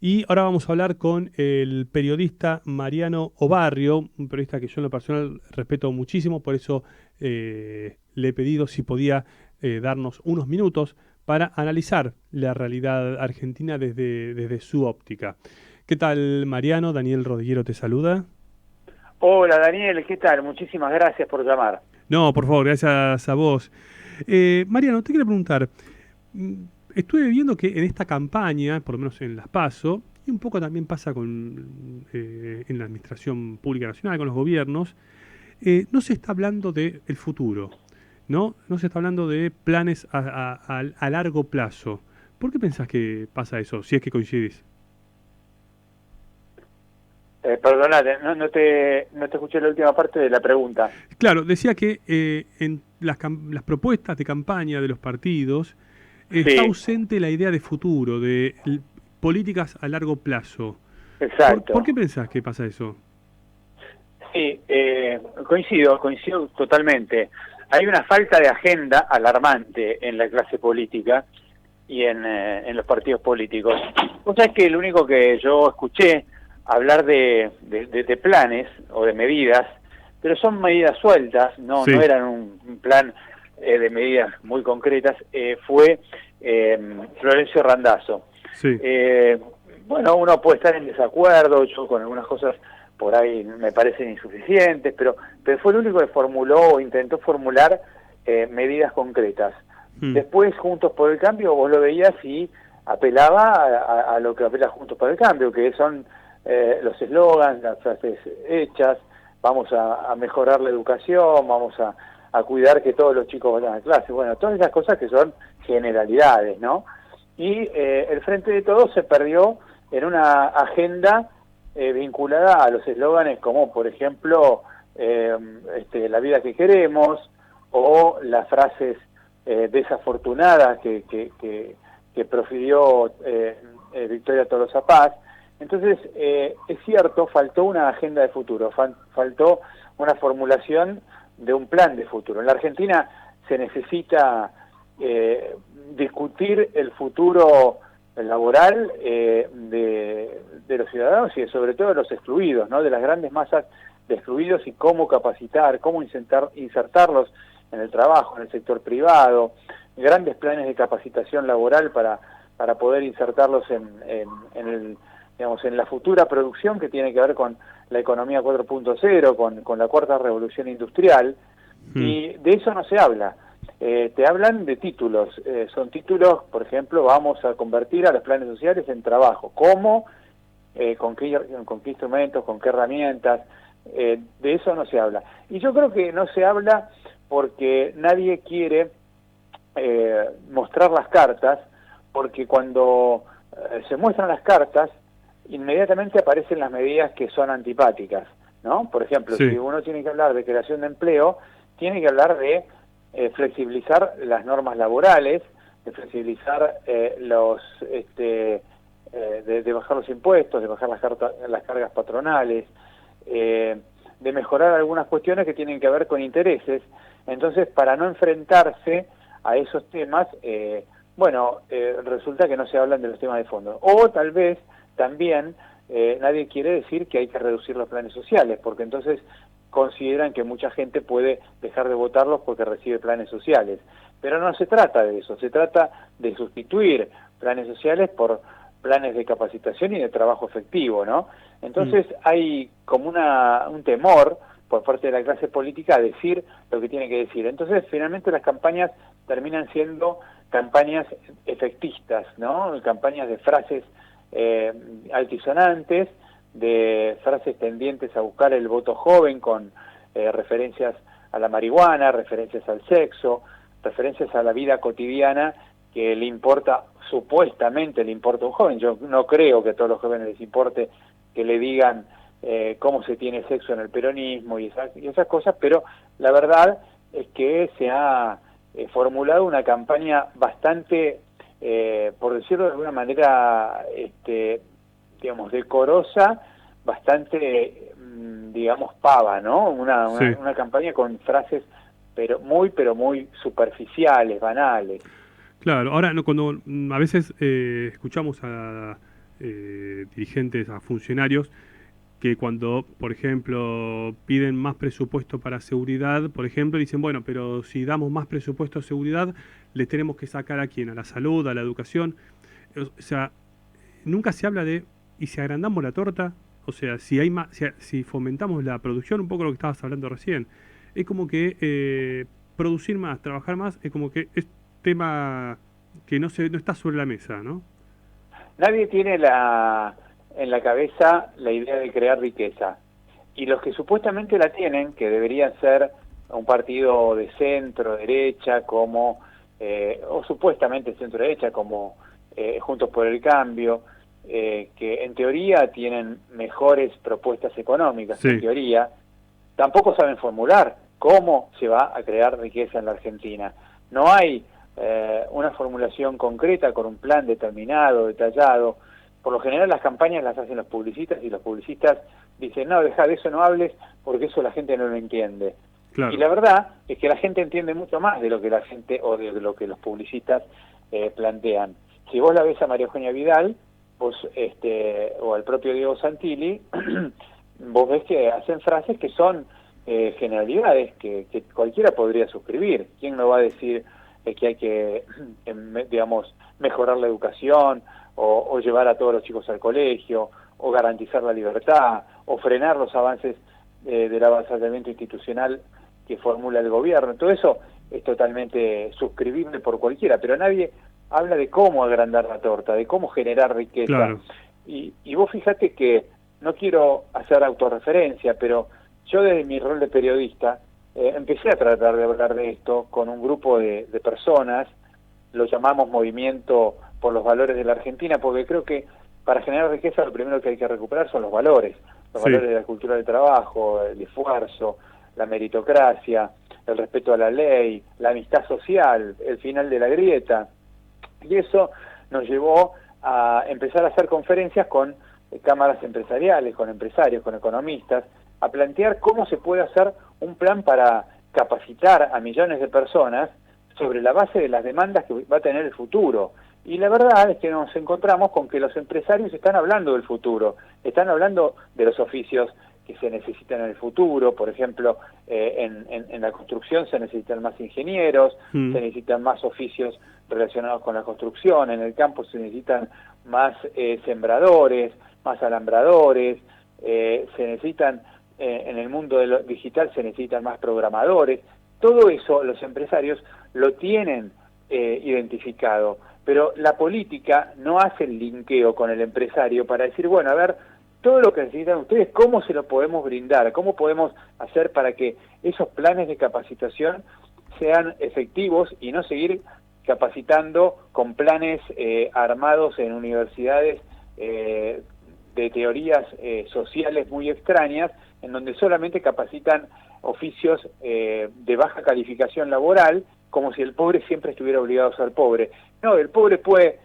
Y ahora vamos a hablar con el periodista Mariano Obarrio, un periodista que yo en lo personal respeto muchísimo, por eso le he pedido si podía darnos unos minutos para analizar la realidad argentina desde su óptica. ¿Qué tal, Mariano? Daniel Rodillero te saluda. Hola Daniel, ¿qué tal? Muchísimas gracias por llamar. No, por favor, gracias a vos. Mariano, te quiero preguntar, mm, estuve viendo que en esta campaña, por lo menos en las PASO, y un poco también pasa en la administración pública nacional, con los gobiernos, no se está hablando del futuro, ¿no? No se está hablando de planes a largo plazo. ¿Por qué pensás que pasa eso, si es que coincidís? Perdónate, no te escuché la última parte de la pregunta. Claro, decía que en las propuestas de campaña de los partidos está Sí, ausente la idea de futuro, políticas a largo plazo. ¿Por exacto. qué pensás que pasa eso? Sí, coincido totalmente. Hay una falta de agenda alarmante en la clase política y en los partidos políticos. Vos sabés que lo único que yo escuché hablar de planes o de medidas, pero son medidas sueltas, no Sí, eran un plan de medidas muy concretas, fue Florencio Randazzo. sí. Eh, bueno, uno puede estar en desacuerdo, yo con algunas cosas por ahí me parecen insuficientes, pero fue el único que formuló o intentó formular medidas concretas. Mm, Después, Juntos por el Cambio, vos lo veías y apelaba a lo que apela Juntos por el Cambio, que son los eslogans, las frases hechas, vamos a mejorar la educación, vamos a cuidar que todos los chicos vayan a clase, bueno, todas esas cosas que son generalidades, ¿no? Y el Frente de Todos se perdió en una agenda vinculada a los eslóganes como, por ejemplo, la vida que queremos, o las frases desafortunadas que profirió Victoria Tolosa Paz. Entonces, es cierto, faltó una agenda de futuro, faltó una formulación de un plan de futuro. En la Argentina se necesita discutir el futuro laboral de los ciudadanos y sobre todo de los excluidos, ¿no? De las grandes masas de excluidos, y cómo capacitar, cómo insertarlos en el trabajo, en el sector privado, grandes planes de capacitación laboral para poder insertarlos en la futura producción que tiene que ver con la economía 4.0, con la cuarta revolución industrial, mm. y de eso no se habla. Te hablan de títulos, son títulos, por ejemplo, vamos a convertir a los planes sociales en trabajo. ¿Cómo? ¿Con qué instrumentos? ¿Con qué herramientas? De eso no se habla. Y yo creo que no se habla porque nadie quiere mostrar las cartas, porque cuando se muestran las cartas, inmediatamente aparecen las medidas que son antipáticas, ¿no? Por ejemplo, si Sí, uno tiene que hablar de creación de empleo, tiene que hablar de flexibilizar las normas laborales, de flexibilizar de bajar los impuestos, de bajar las cargas patronales, de mejorar algunas cuestiones que tienen que ver con intereses. Entonces, para no enfrentarse a esos temas, resulta que no se hablan de los temas de fondo. O tal vez también nadie quiere decir que hay que reducir los planes sociales, porque entonces consideran que mucha gente puede dejar de votarlos porque recibe planes sociales. Pero no se trata de eso, se trata de sustituir planes sociales por planes de capacitación y de trabajo efectivo, ¿no? mm, Entonces hay como un temor por parte de la clase política a decir lo que tiene que decir. Entonces, finalmente las campañas terminan siendo campañas efectistas, ¿no? Campañas de frases altisonantes, de frases tendientes a buscar el voto joven con referencias a la marihuana, referencias al sexo, referencias a la vida cotidiana que le importa, supuestamente le importa a un joven. Yo no creo que a todos los jóvenes les importe que le digan cómo se tiene sexo en el peronismo y esas cosas, pero la verdad es que se ha formulado una campaña bastante, por decirlo de alguna manera, digamos, decorosa, bastante, digamos, pava, ¿no? sí. Una campaña con frases pero muy superficiales, banales. Claro, ahora no, cuando a veces escuchamos dirigentes, a funcionarios, que cuando, por ejemplo, piden más presupuesto para seguridad, por ejemplo, dicen, bueno, pero si damos más presupuesto a seguridad, le tenemos que sacar a quién, a la salud, a la educación. O sea, nunca se habla de, ¿y si agrandamos la torta? O sea, si hay más, si fomentamos la producción, un poco lo que estabas hablando recién, es como que producir más, trabajar más, es como que es tema que no está sobre la mesa, ¿no? Nadie tiene en la cabeza la idea de crear riqueza. Y los que supuestamente la tienen, que deberían ser un partido de centro, derecha, como, o supuestamente centro-derecha, como Juntos por el Cambio, que en teoría tienen mejores propuestas económicas, Sí. en teoría, tampoco saben formular cómo se va a crear riqueza en la Argentina. No hay una formulación concreta con un plan determinado, detallado. Por lo general las campañas las hacen los publicistas y los publicistas dicen, no, deja de eso, no hables, porque eso la gente no lo entiende. Claro. Y la verdad es que la gente entiende mucho más de lo que la gente o de lo que los publicistas plantean. Si vos la ves a María Eugenia Vidal, vos, o al propio Diego Santilli, vos ves que hacen frases que son generalidades que cualquiera podría suscribir. ¿Quién no va a decir que hay que, digamos, mejorar la educación, o llevar a todos los chicos al colegio, o garantizar la libertad, o frenar los avances del avasallamiento institucional que formula el gobierno? Todo eso es totalmente suscribible por cualquiera, pero nadie habla de cómo agrandar la torta, de cómo generar riqueza. Claro. Y vos fíjate que, no quiero hacer autorreferencia, pero yo desde mi rol de periodista empecé a tratar de hablar de esto con un grupo de personas, lo llamamos Movimiento por los Valores de la Argentina, porque creo que para generar riqueza lo primero que hay que recuperar son los valores de la cultura del trabajo, el esfuerzo, la meritocracia, el respeto a la ley, la amistad social, el final de la grieta. Y eso nos llevó a empezar a hacer conferencias con cámaras empresariales, con empresarios, con economistas, a plantear cómo se puede hacer un plan para capacitar a millones de personas sobre la base de las demandas que va a tener el futuro. Y la verdad es que nos encontramos con que los empresarios están hablando del futuro, están hablando de los oficios que se necesitan en el futuro. Por ejemplo, en la construcción se necesitan más ingenieros, se necesitan más oficios relacionados con la construcción, en el campo se necesitan más sembradores, más alambradores, se necesitan, en el mundo de lo digital se necesitan más programadores. Todo eso los empresarios lo tienen identificado, pero la política no hace el linkeo con el empresario para decir, bueno, a ver, todo lo que necesitan ustedes, ¿cómo se lo podemos brindar? ¿Cómo podemos hacer para que esos planes de capacitación sean efectivos y no seguir capacitando con planes armados en universidades de teorías sociales muy extrañas, en donde solamente capacitan oficios de baja calificación laboral, como si el pobre siempre estuviera obligado a ser pobre? No, el pobre puede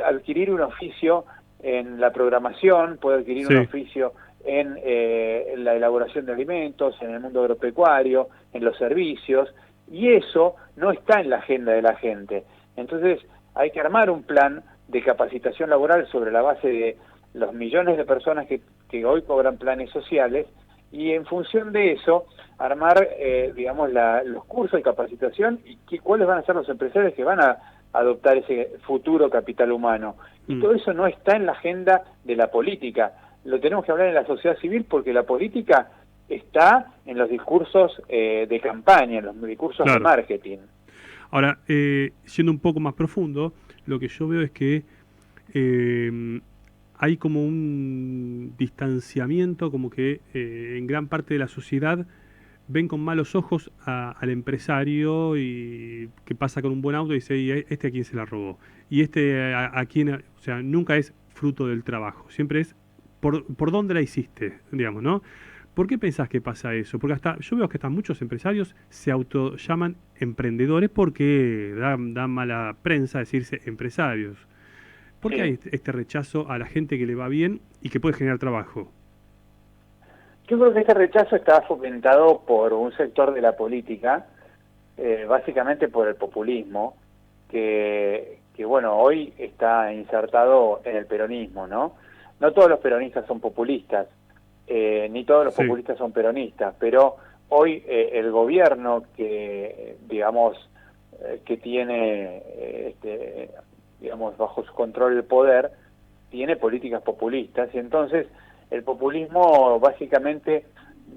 adquirir un oficio en la programación, puede adquirir un oficio en la elaboración de alimentos, en el mundo agropecuario, en los servicios, y eso no está en la agenda de la gente. Entonces hay que armar un plan de capacitación laboral sobre la base de los millones de personas que hoy cobran planes sociales, y en función de eso armar, digamos, los cursos de capacitación y cuáles van a ser los empresarios que van a adoptar ese futuro capital humano. Y todo eso no está en la agenda de la política. Lo tenemos que hablar en la sociedad civil, porque la política está en los discursos de campaña, en los discursos de marketing. Ahora, siendo un poco más profundo, lo que yo veo es que hay como un distanciamiento, como que en gran parte de la sociedad ven con malos ojos al empresario, y que pasa con un buen auto y dice, ¿y este a quién se la robó? Y este a quién, o sea, nunca es fruto del trabajo, siempre es por dónde la hiciste, digamos, ¿no? ¿Por qué pensás que pasa eso? Porque yo veo que hasta muchos empresarios se auto llaman emprendedores, porque da mala prensa decirse empresarios. ¿Por qué hay este rechazo a la gente que le va bien y que puede generar trabajo? Yo creo que ese rechazo está fomentado por un sector de la política, básicamente por el populismo, que que bueno, hoy está insertado en el peronismo, ¿no? No todos los peronistas son populistas, ni todos los populistas son peronistas, pero hoy el gobierno que, digamos, que tiene, digamos, bajo su control el poder, tiene políticas populistas, y entonces el populismo básicamente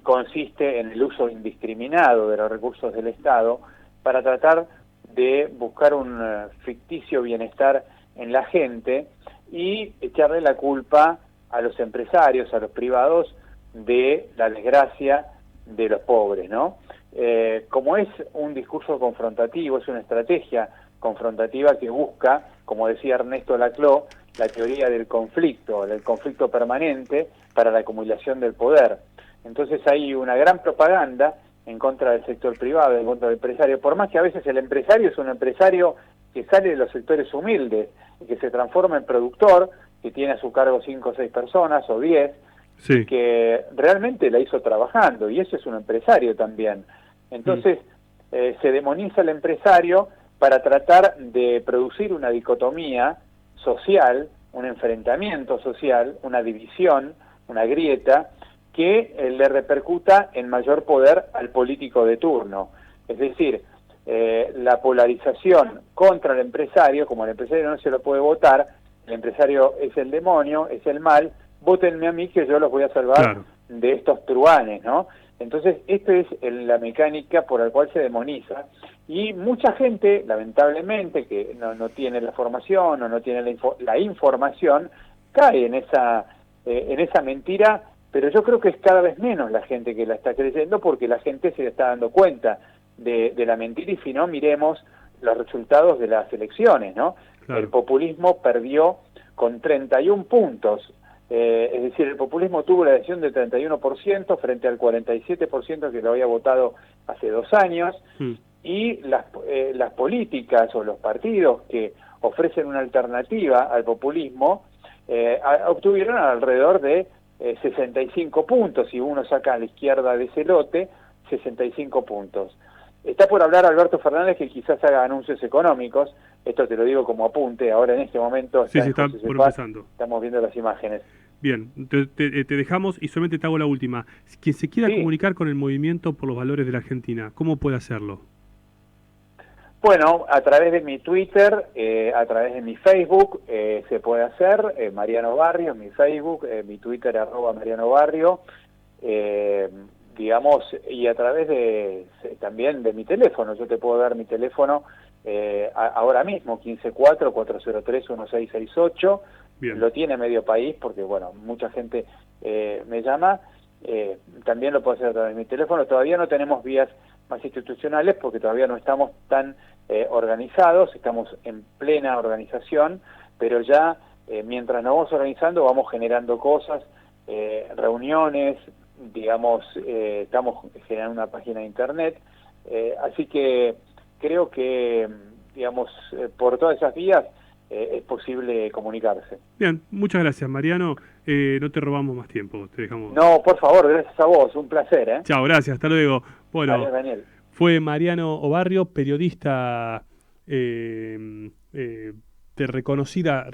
consiste en el uso indiscriminado de los recursos del Estado para tratar de buscar un ficticio bienestar en la gente y echarle la culpa a los empresarios, a los privados, de la desgracia de los pobres, ¿no? Como es un discurso confrontativo, es una estrategia confrontativa que busca, como decía Ernesto Laclau, la teoría del conflicto permanente para la acumulación del poder. Entonces hay una gran propaganda en contra del sector privado, en contra del empresario, por más que a veces el empresario es un empresario que sale de los sectores humildes y que se transforma en productor, que tiene a su cargo 5 o 6 personas o 10, sí, que realmente la hizo trabajando, y eso es un empresario también. Entonces se demoniza al empresario para tratar de producir una dicotomía social, un enfrentamiento social, una división, una grieta, que le repercuta en mayor poder al político de turno. Es decir, la polarización contra el empresario, como el empresario no se lo puede votar, el empresario es el demonio, es el mal, vótenme a mí que yo los voy a salvar de estos truanes, ¿no? Entonces, esta es la mecánica por la cual se demoniza. Y mucha gente, lamentablemente, que no tiene la formación o no tiene la información, cae en esa mentira, pero yo creo que es cada vez menos la gente que la está creyendo, porque la gente se está dando cuenta de la mentira, y si no, miremos los resultados de las elecciones, ¿no? Claro. El populismo perdió con 31 puntos. Es decir, el populismo tuvo la adhesión del 31% frente al 47% que lo había votado hace 2 años, y las políticas o los partidos que ofrecen una alternativa al populismo obtuvieron alrededor de 65 puntos, si uno saca a la izquierda de ese lote, 65 puntos. Está por hablar Alberto Fernández, que quizás haga anuncios económicos, esto te lo digo como apunte, ahora en este momento está por empezando. Estamos viendo las imágenes. Bien, te dejamos y solamente te hago la última. Quien se quiera comunicar con el Movimiento por los Valores de la Argentina, ¿cómo puede hacerlo? Bueno, a través de mi Twitter, a través de mi Facebook, se puede hacer, Mariano Barrio, mi Facebook, mi Twitter @Mariano Barrio, digamos, y a través también de mi teléfono. Yo te puedo dar mi teléfono ahora mismo, 154-403-1668. Bien. Lo tiene medio país porque, bueno, mucha gente me llama. También lo puedo hacer a través de mi teléfono. Todavía no tenemos vías más institucionales porque todavía no estamos tan organizados, estamos en plena organización, pero ya mientras nos vamos organizando vamos generando cosas, reuniones, digamos, estamos generando una página de internet, así que creo que, digamos, por todas esas vías es posible comunicarse. Bien, muchas gracias, Mariano. No te robamos más tiempo, te dejamos. No, por favor, gracias a vos, un placer, ¿eh? Chao, gracias, hasta luego. Bueno, adiós, Daniel. Fue Mariano Obarrio, periodista de reconocida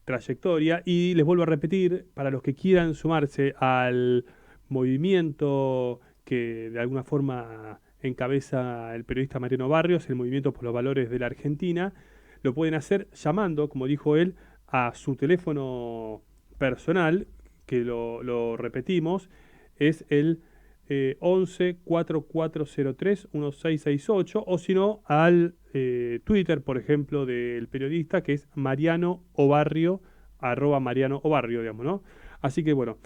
trayectoria, y les vuelvo a repetir, para los que quieran sumarse al movimiento que de alguna forma encabeza el periodista Mariano Barrios, el Movimiento por los Valores de la Argentina, lo pueden hacer llamando, como dijo él, a su teléfono personal, que lo repetimos, es el 11-4403-1668, o si no, al Twitter, por ejemplo, del periodista, que es Mariano Obarrio, @Mariano Obarrio, digamos, ¿no? Así que, bueno,